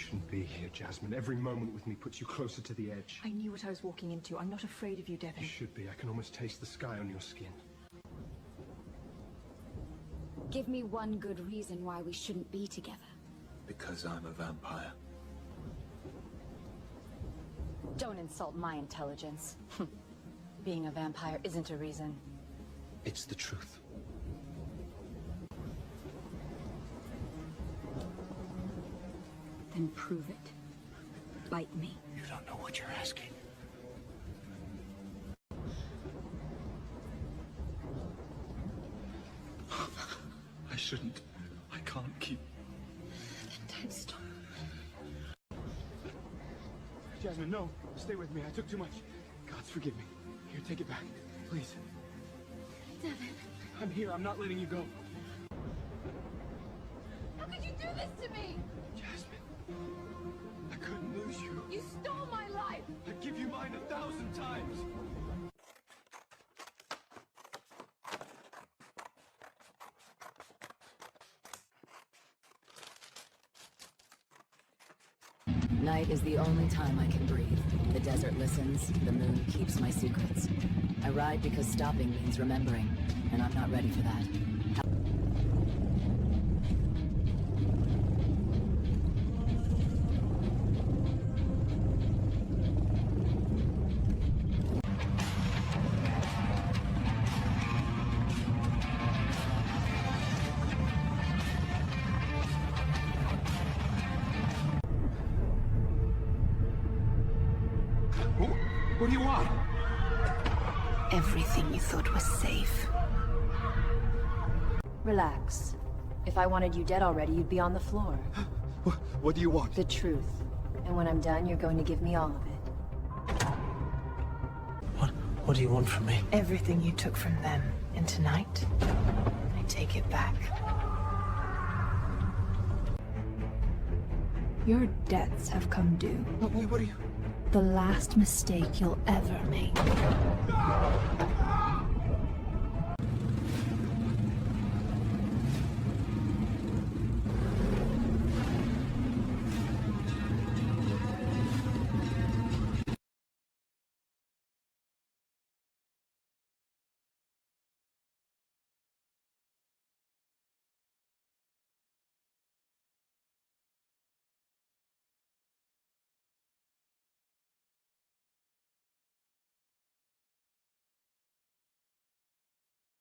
shouldn't be here, Jasmine. Every moment with me puts you closer to the edge. I knew what I was walking into. I'm not afraid of you, Devon. You should be. I can almost taste the sky on your skin. Give me one good reason why we shouldn't be together. Because I'm a vampire. Don't insult my intelligence. Being a vampire isn't a reason. It's the truth. Then prove it. Bite me. You don't know what you're asking. I shouldn't. I can't keep... Don't stop. Jasmine, no. Stay with me. I took too much. Gods, forgive me. Here, take it back. Please. Devon. I'm here. I'm not letting you go. How could you do this to me? Jasmine. I couldn't lose you. You stole my life! I'd give you mine 1,000 times. Night is the only time I can breathe. The desert listens, the moon keeps my secrets. I ride because stopping means remembering, and I'm not ready for that. What do you want? Everything you thought was safe. Relax. If I wanted you dead already, you'd be on the floor. What do you want? The truth. And when I'm done, you're going to give me all of it. What do you want from me? Everything you took from them, and tonight, I take it back. Your debts have come due. What are you... The last mistake you'll ever make.